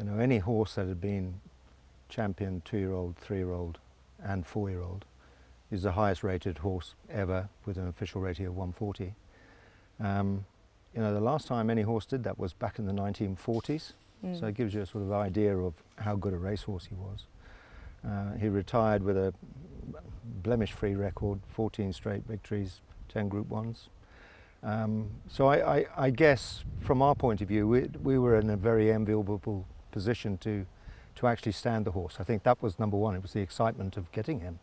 You know, any horse that had been champion 2-year-old, 3-year-old and 4-year-old is the highest rated horse ever with an official rating of 140. You know, the last time any horse did that was back in the 1940s. So it gives you a sort of idea of how good a racehorse he was. He retired with a blemish-free record, 14 straight victories, 10 Group 1s. So I guess from our point of view, we were in a very enviable position to actually stand the horse. I think that was number one. It was the excitement of getting him.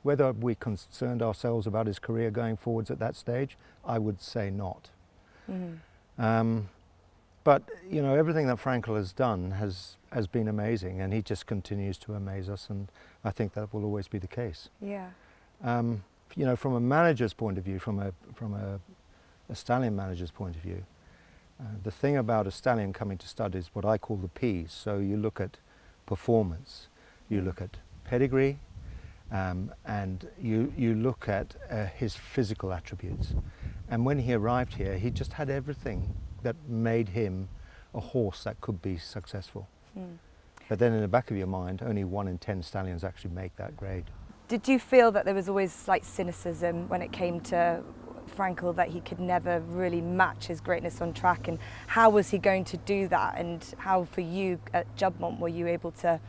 Whether we concerned ourselves about his career going forwards at that stage, I would say not. But you know, everything that Frankel has done has been amazing, and he just continues to amaze us, and I think that will always be the case. Yeah. You know, from a manager's point of view, from a stallion manager's point of view, the thing about a stallion coming to stud is what I call the P's. So you look at performance, you look at pedigree, and you look at his physical attributes. And when he arrived here, he just had everything that made him a horse that could be successful. But then in the back of your mind, only 1 in 10 stallions actually make that grade. Did you feel that there was always slight cynicism when it came to Frankel, that he could never really match his greatness on track, and how was he going to do that, and how for you at Juddmonte were you able to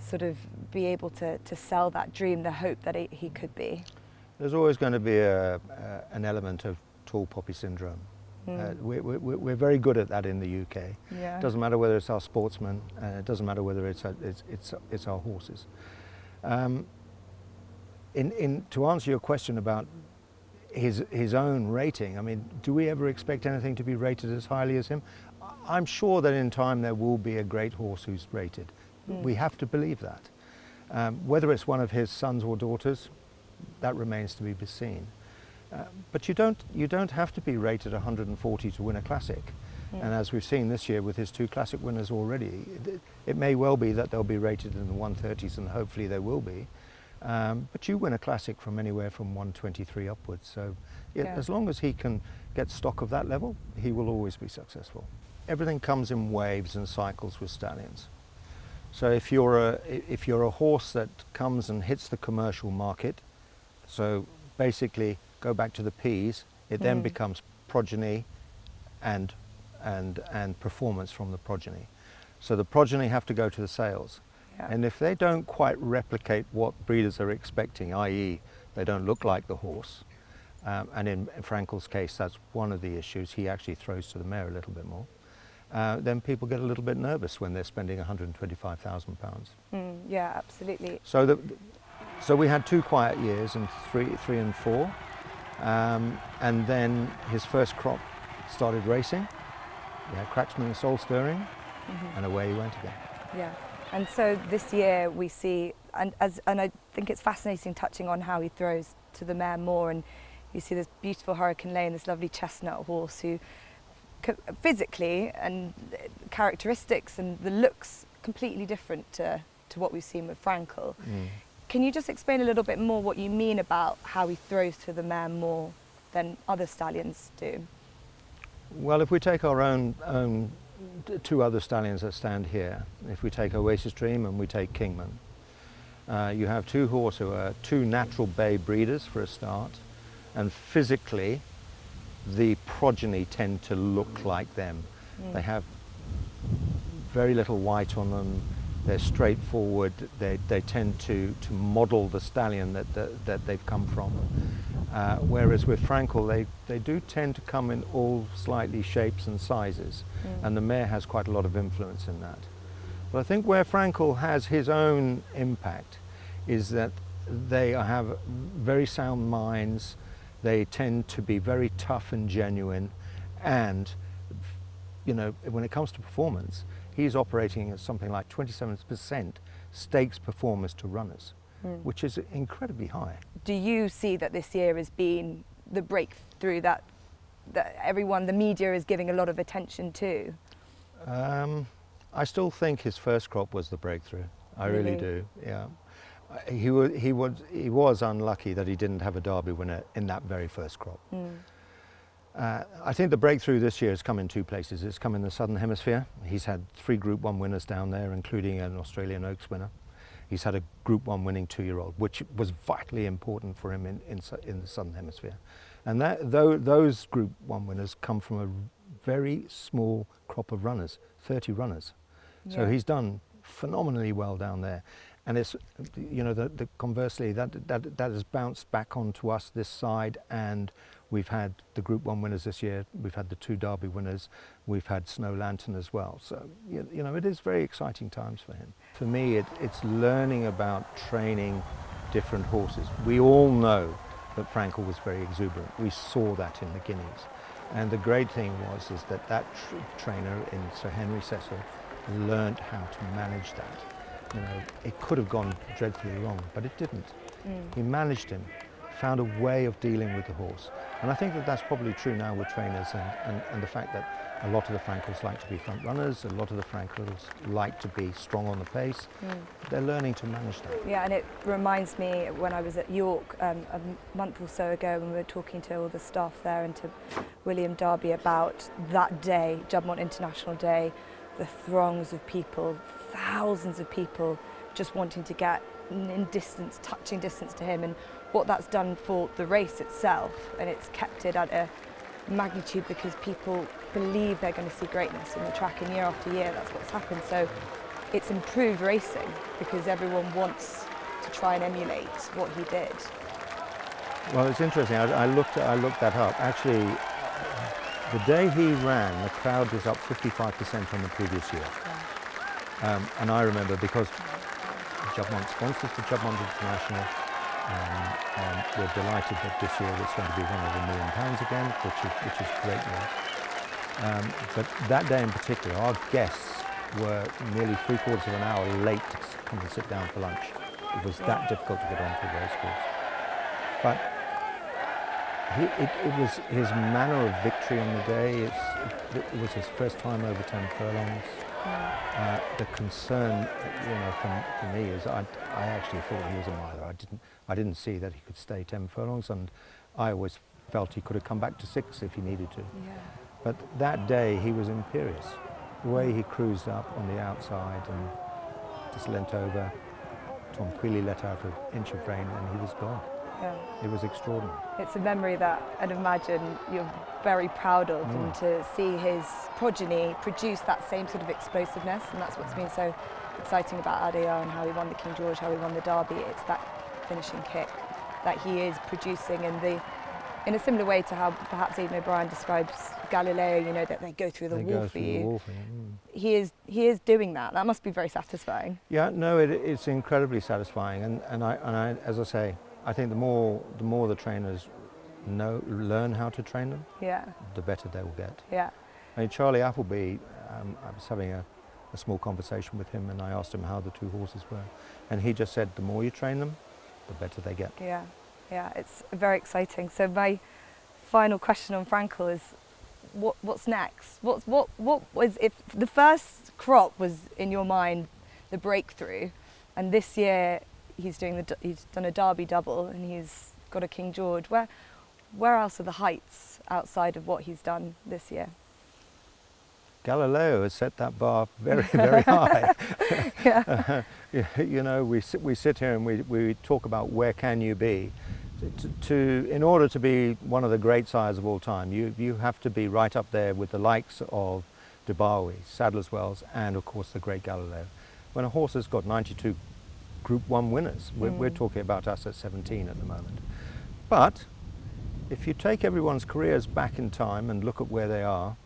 sort of be able to sell that dream, the hope that he could be? There's always going to be an element of tall poppy syndrome. We're very good at that in the UK. Yeah. It doesn't matter whether it's our sportsmen, it doesn't matter whether it's our horses. To answer your question about his own rating, I mean, do we ever expect anything to be rated as highly as him? I'm sure that in time there will be a great horse who's rated. We have to believe that. Whether it's one of his sons or daughters, that remains to be seen. But you don't have to be rated 140 to win a classic. And as we've seen this year with his 2 classic winners already, it may well be that they'll be rated in the 130s, and hopefully they will be. But you win a classic from anywhere from 123 upwards. So as long as he can get stock of that level, he will always be successful. Everything comes in waves and cycles with stallions. So if you're a horse that comes and hits the commercial market, so basically go back to the P's, it then becomes progeny and performance from the progeny. So the progeny have to go to the sales. Yeah. And if they don't quite replicate what breeders are expecting, i.e. they don't look like the horse, and in Frankel's case that's one of the issues, he actually throws to the mare a little bit more, then people get a little bit nervous when they're spending £125,000. Yeah, absolutely. So we had 2 quiet years in 3 and 4, and then his first crop started racing. We had Cracksman and Soul Stirring, and away he went again. Yeah, and so this year we see, and I think it's fascinating touching on how he throws to the mare more, and you see this beautiful Hurricane Lane, this lovely chestnut horse who physically and characteristics and the looks completely different to what we've seen with Frankel. Can you just explain a little bit more what you mean about how he throws to the mare more than other stallions do? Well, if we take our own 2 other stallions that stand here, if we take Oasis Dream and we take Kingman, you have 2 horses who are 2 natural bay breeders for a start, and physically the progeny tend to look like them. They have very little white on them, they're straightforward, they tend to model the stallion that they've come from. Whereas with Frankel, they do tend to come in all slightly shapes and sizes, and the mare has quite a lot of influence in that. But I think where Frankel has his own impact is that they have very sound minds, they tend to be very tough and genuine, and you know, when it comes to performance, he's operating at something like 27% stakes performers to runners, which is incredibly high. Do you see that this year has been the breakthrough that everyone, the media, is giving a lot of attention to? I still think his first crop was the breakthrough. I really do, yeah. He was unlucky that he didn't have a Derby winner in that very first crop. I think the breakthrough this year has come in two places. It's come in the Southern Hemisphere. He's had 3 Group 1 winners down there, including an Australian Oaks winner. He's had a Group 1 winning 2-year-old, which was vitally important for him in the Southern Hemisphere. And those Group 1 winners come from a very small crop of runners, 30 runners. So Yeah. he's done phenomenally well down there. And it's, you know, conversely, that has bounced back onto us this side, and we've had the Group 1 winners this year, we've had the 2 Derby winners, we've had Snow Lantern as well. So, you know, it is very exciting times for him. For me, it's learning about training different horses. We all know that Frankel was very exuberant. We saw that in the Guineas. And the great thing is that trainer in Sir Henry Cecil learned how to manage that. You know, it could have gone dreadfully wrong, but it didn't. He managed him, found a way of dealing with the horse. And I think that that's probably true now with trainers, and the fact that a lot of the Frankels like to be front runners, a lot of the Frankels like to be strong on the pace. They're learning to manage that. Yeah, and it reminds me when I was at York a month or so ago, when we were talking to all the staff there and to William Darby about that day, Juddmonte International Day, the throngs of people, thousands of people just wanting to get in distance, touching distance to him, and what that's done for the race itself, and it's kept it at a magnitude because people believe they're going to see greatness in the track, and year after year that's what's happened. So it's improved racing because everyone wants to try and emulate what he did. Well, it's interesting. I looked that up. Actually, the day he ran, the crowd was up 55% on the previous year. And I remember, because Juddmonte sponsors the Juddmonte International, and we're delighted that this year it's going to be one of £1 million again, which is great news. But that day in particular, our guests were nearly 3/4 of an hour late to come and sit down for lunch. It was that difficult to get onto the race course. But it was his manner of victory on the day. It was his first time over 10 furlongs. The concern, you know, for me is I actually thought he was a miler. I didn't see that he could stay 10 furlongs, and I always felt he could have come back to 6 if he needed to. Yeah. But that day he was imperious. The way he cruised up on the outside and just leant over, Tom Queally let out an inch of rein, and he was gone. Yeah. It was extraordinary. It's a memory that I'd imagine you're very proud of, and to see his progeny produce that same sort of explosiveness, and that's what's been so exciting about Adayar and how he won the King George, how he won the Derby. It's that finishing kick that he is producing, in a similar way to how perhaps Aidan O'Brien describes Galileo, you know, that they go through the wall for you. He is doing that. That must be very satisfying. Yeah, no, it's incredibly satisfying, and I, as I say, I think the more the trainers learn how to train them, the better they will get. Yeah. I mean, Charlie Appleby, I was having a small conversation with him, and I asked him how the 2 horses were, and he just said the more you train them, the better they get. Yeah, yeah, it's very exciting. So my final question on Frankel is, what's next? What was, if the first crop was in your mind the breakthrough, and this year he's done a Derby double and he's got a King George, where else are the heights outside of what he's done this year? Galileo has set that bar very, very high. You know, we sit here and we talk about where can you be. In order to be one of the great sires of all time, you have to be right up there with the likes of Dubawi, Sadler's Wells, and of course the great Galileo. When a horse has got 92 Group 1 winners, we're talking about us at 17 at the moment. But if you take everyone's careers back in time and look at where they are,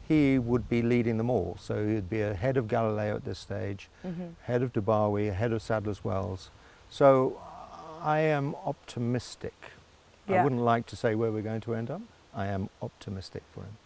he would be leading them all. So he'd be ahead of Galileo at this stage, ahead of Dubawi, ahead of Sadler's Wells. So I am optimistic. I wouldn't like to say where we're going to end up. I am optimistic for him.